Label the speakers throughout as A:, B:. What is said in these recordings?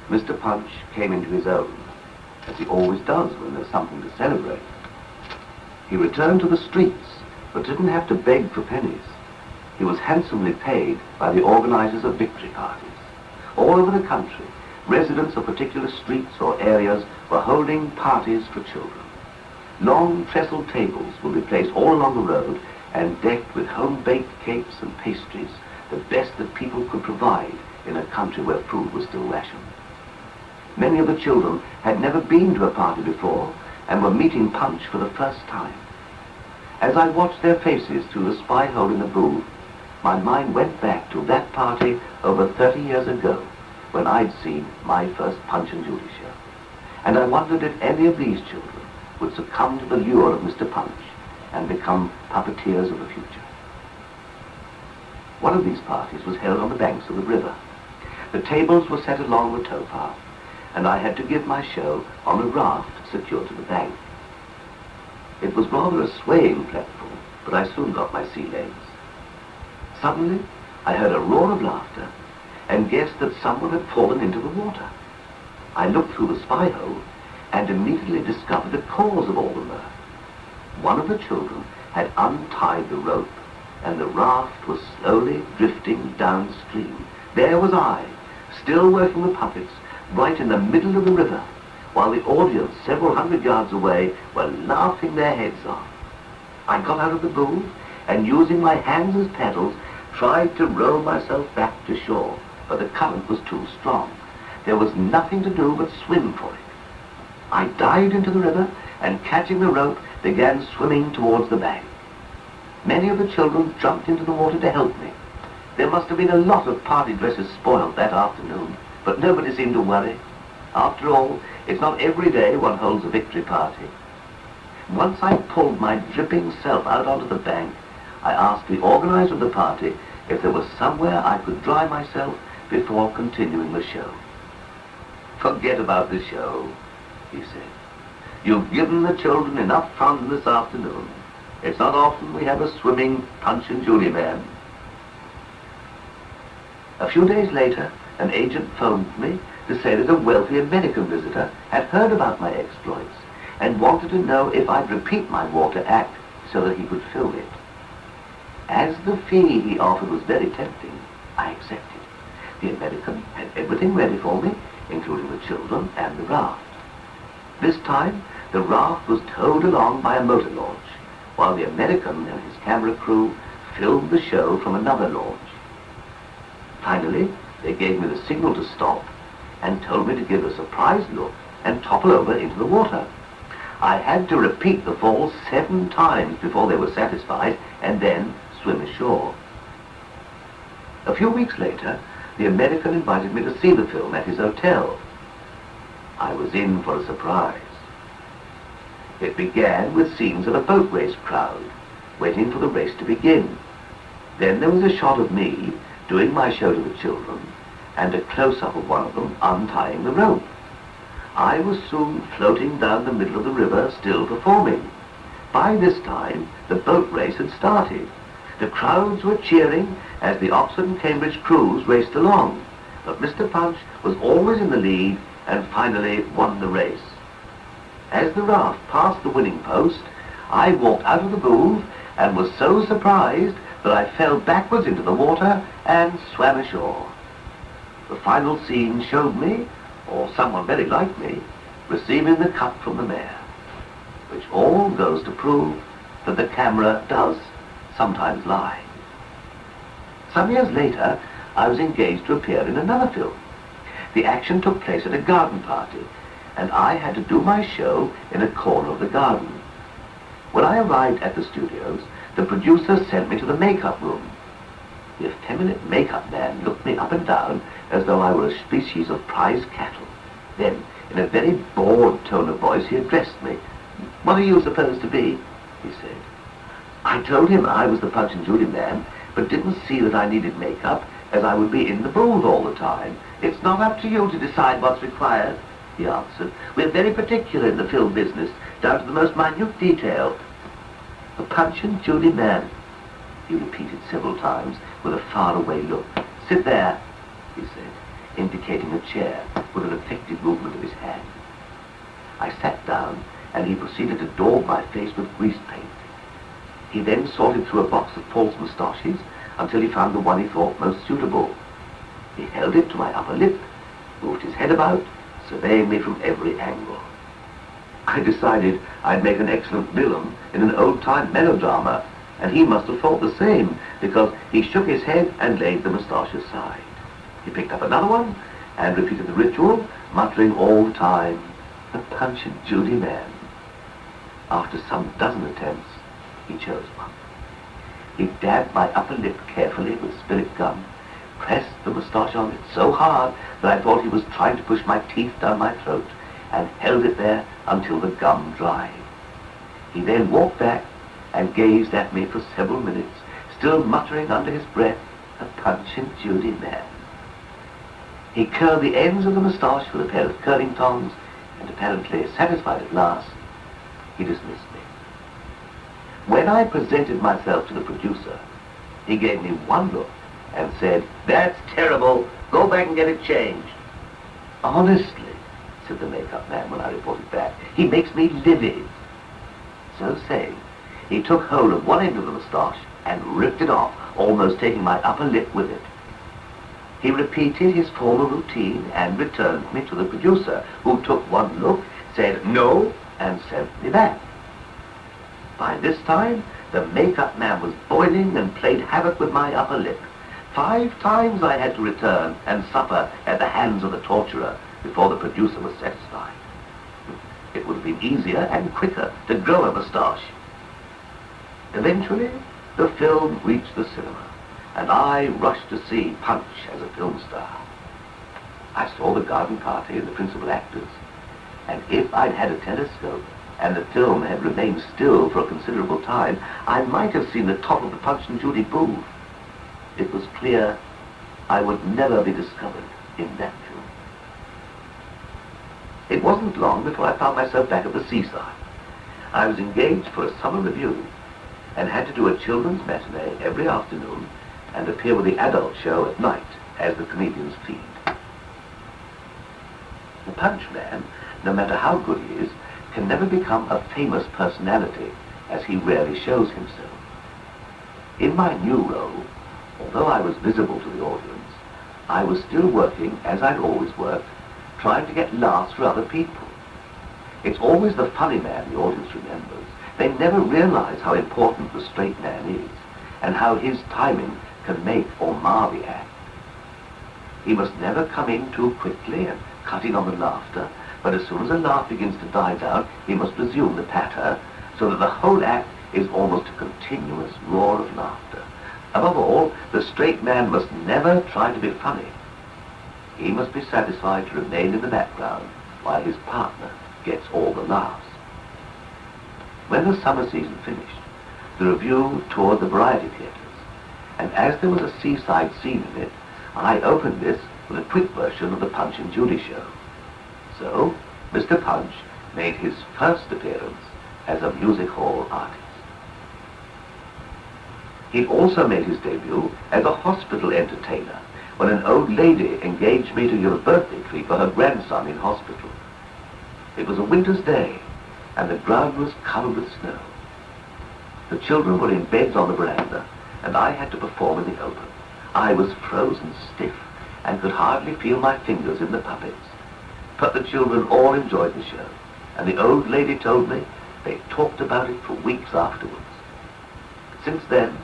A: Mr. Punch came into his own, as he always does when there's something to celebrate. He returned to the streets, but didn't have to beg for pennies. He was handsomely paid by the organizers of victory parties. All over the country, residents of particular streets or areas were holding parties for children. Long trestle tables would be placed all along the road and decked with home-baked cakes and pastries, the best that people could provide in a country where food was still rationed. Many of the children had never been to a party before and were meeting Punch for the first time. As I watched their faces through the spy hole in the booth, my mind went back to that party over 30 years ago when I'd seen my first Punch and Judy show. And I wondered if any of these children would succumb to the lure of Mr. Punch and become puppeteers of the future. One of these parties was held on the banks of the river. The tables were set along the towpath, and I had to give my show on a raft secured to the bank. It was rather a swaying platform, but I soon got my sea legs. Suddenly, I heard a roar of laughter and guessed that someone had fallen into the water. I looked through the spy hole and immediately discovered the cause of all the mirth. One of the children had untied the rope, and the raft was slowly drifting downstream. There was I, still working the puppets, right in the middle of the river, while the audience several hundred yards away were laughing their heads off. I got out of the booth and, using my hands as paddles, tried to row myself back to shore, but the current was too strong. There was nothing to do but swim for it. I dived into the river and, catching the rope, began swimming towards the bank. Many of the children jumped into the water to help me. There must have been a lot of party dresses spoiled that afternoon, but nobody seemed to worry. After all, it's not every day one holds a victory party. Once I pulled my dripping self out onto the bank, I asked the organizer of the party if there was somewhere I could dry myself before continuing the show. "Forget about the show," he said. "You've given the children enough fun this afternoon. It's not often we have a swimming Punch and Judy man." A few days later, an agent phoned me to say that a wealthy American visitor had heard about my exploits and wanted to know if I'd repeat my water act so that he could film it. As the fee he offered was very tempting, I accepted. The American had everything ready for me, including the children and the raft. This time, the raft was towed along by a motor launch, while the American and his camera crew filmed the show from another launch. Finally, they gave me the signal to stop and told me to give a surprised look and topple over into the water. I had to repeat the fall 7 times before they were satisfied and then swim ashore. A few weeks later, the American invited me to see the film at his hotel. I was in for a surprise. It began with scenes of a boat race crowd, waiting for the race to begin. Then there was a shot of me doing my show to the children, and a close-up of one of them untying the rope. I was soon floating down the middle of the river, still performing. By this time, the boat race had started. The crowds were cheering as the Oxford and Cambridge crews raced along, but Mr. Punch was always in the lead and finally won the race. As the raft passed the winning post, I walked out of the booth and was so surprised that I fell backwards into the water and swam ashore. The final scene showed me, or someone very like me, receiving the cup from the mayor, which all goes to prove that the camera does sometimes lie. Some years later, I was engaged to appear in another film. The action took place at a garden party, and I had to do my show in a corner of the garden. When I arrived at the studios, the producer sent me to the makeup room. The effeminate makeup man looked me up and down as though I were a species of prize cattle. Then, in a very bored tone of voice, he addressed me. "What are you supposed to be?" he said. I told him I was the Punch and Judy man, but didn't see that I needed makeup, as I would be in the booth all the time. "It's not up to you to decide what's required," he answered. "We're very particular in the film business, down to the most minute detail." "The Punch and Judy man," he repeated several times with a faraway look. "Sit there," he said. indicating a chair with an effective movement of his hand. I sat down, and he proceeded to daub my face with grease paint. He then sorted through a box of false moustaches until he found the one he thought most suitable. He held it to my upper lip, moved his head about, surveying me from every angle. I decided I'd make an excellent villain in an old-time melodrama, and he must have thought the same, because he shook his head and laid the moustache aside. He picked up another one and repeated the ritual, muttering all the time, "The Punch and Judy man." After some dozen attempts, he chose one. He dabbed my upper lip carefully with spirit gum, pressed the moustache on it so hard that I thought he was trying to push my teeth down my throat, and held it there until the gum dried. He then walked back and gazed at me for several minutes, still muttering under his breath, "A Punch and Judy man." He curled the ends of the moustache with a pair of curling tongs, and apparently satisfied at last, he dismissed me. When I presented myself to the producer, he gave me one look and said, "That's terrible. Go back and get it changed." "Honestly," said the makeup man when I reported back, "he makes me livid." So saying, he took hold of one end of the moustache and ripped it off, almost taking my upper lip with it. He repeated his former routine and returned me to the producer, who took one look, said "no," and sent me back. By this time, the makeup man was boiling and played havoc with my upper lip. 5 times I had to return and suffer at the hands of the torturer before the producer was satisfied. It would have been easier and quicker to grow a moustache. Eventually, the film reached the cinema, and I rushed to see Punch as a film star. I saw the garden party and the principal actors, and if I'd had a telescope and the film had remained still for a considerable time, I might have seen the top of the Punch and Judy booth. It was clear I would never be discovered in that film. It wasn't long before I found myself back at the seaside. I was engaged for a summer review and had to do a children's matinee every afternoon and appear with the adult show at night as the comedians feed. The Punch man, no matter how good he is, can never become a famous personality, as he rarely shows himself. In my new role, although I was visible to the audience, I was still working, as I'd always worked, trying to get laughs for other people. It's always the funny man the audience remembers. They never realize how important the straight man is, and how his timing can make or mar the act. He must never come in too quickly and cut in on the laughter, but as soon as a laugh begins to die down, he must resume the patter, so that the whole act is almost a continuous roar of laughter. Above all, the straight man must never try to be funny. He must be satisfied to remain in the background while his partner gets all the laughs. When the summer season finished, the review toured the variety theatres, and as there was a seaside scene in it, I opened this with a quick version of the Punch and Judy show. So, Mr. Punch made his first appearance as a music hall artist. He also made his debut as a hospital entertainer when an old lady engaged me to give a birthday treat for her grandson in hospital. It was a winter's day, and the ground was covered with snow. The children were in beds on the veranda, and I had to perform in the open. I was frozen stiff and could hardly feel my fingers in the puppets. But the children all enjoyed the show, and the old lady told me they talked about it for weeks afterwards. Since then,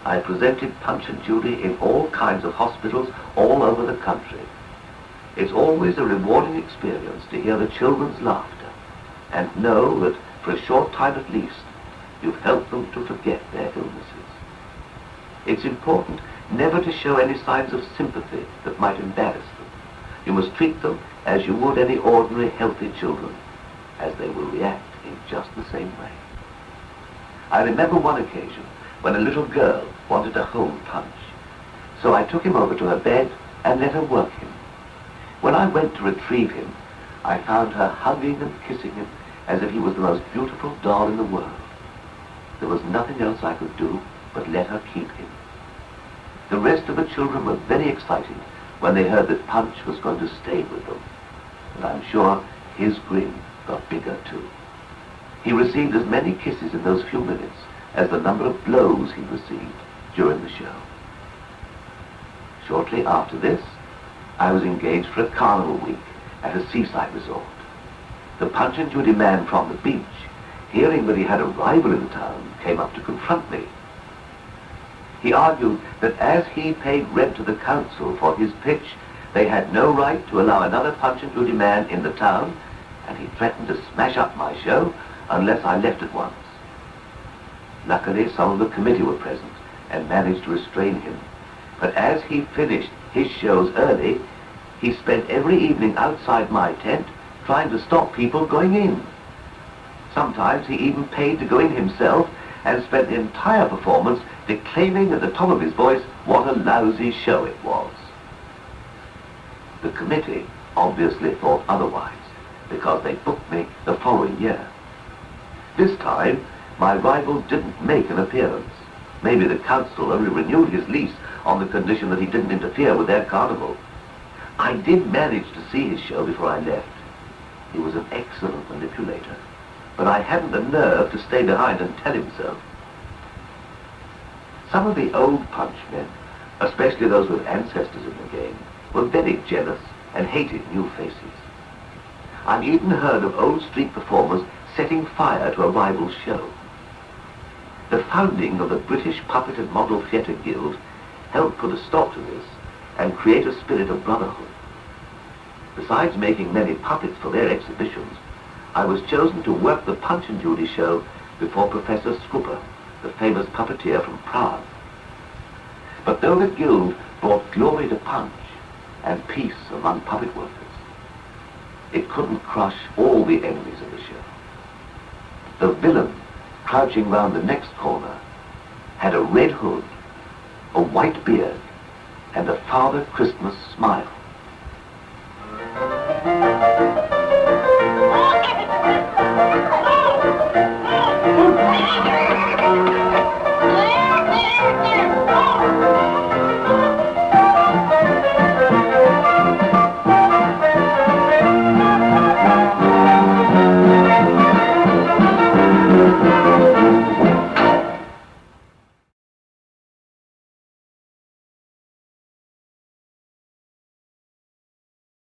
A: I presented Punch and Judy in all kinds of hospitals all over the country. It's always a rewarding experience to hear the children's laughter and know that, for a short time at least, you've helped them to forget their illnesses. It's important never to show any signs of sympathy that might embarrass them. You must treat them as you would any ordinary healthy children, as they will react in just the same way. I remember one occasion when a little girl wanted to hold Punch, so I took him over to her bed and let her work him. When I went to retrieve him, I found her hugging and kissing him as if he was the most beautiful doll in the world. There was nothing else I could do but let her keep him. The rest of the children were very excited when they heard that Punch was going to stay with them. And I'm sure his grin got bigger too. He received as many kisses in those few minutes as the number of blows he received during the show. Shortly after this, I was engaged for a carnival week at a seaside resort. The Punch and Judy man from the beach, hearing that he had a rival in town, came up to confront me. He argued that as he paid rent to the council for his pitch, they had no right to allow another Punch and Judy man in the town, and he threatened to smash up my show unless I left at once. Luckily, some of the committee were present and managed to restrain him. But as he finished his shows early, he spent every evening outside my tent trying to stop people going in. Sometimes he even paid to go in himself and spent the entire performance declaiming at the top of his voice what a lousy show it was. The committee obviously thought otherwise, because they booked me the following year. This time, my rival didn't make an appearance. Maybe the council only renewed his lease on the condition that he didn't interfere with their carnival. I did manage to see his show before I left. He was an excellent manipulator, but I hadn't the nerve to stay behind and tell him so. Some of the old Punch men, especially those with ancestors in the game, were very jealous and hated new faces. I've even heard of old street performers setting fire to a rival show. The founding of the British Puppet and Model Theatre Guild helped put a stop to this and create a spirit of brotherhood. Besides making many puppets for their exhibitions, I was chosen to work the Punch and Judy show before Professor Scrupper, the famous puppeteer from Prague. But though the guild brought glory to Punch and peace among puppet workers, it couldn't crush all the enemies of the show. The villain, crouching round the next corner, had a red hood, a white beard, and a Father Christmas smile.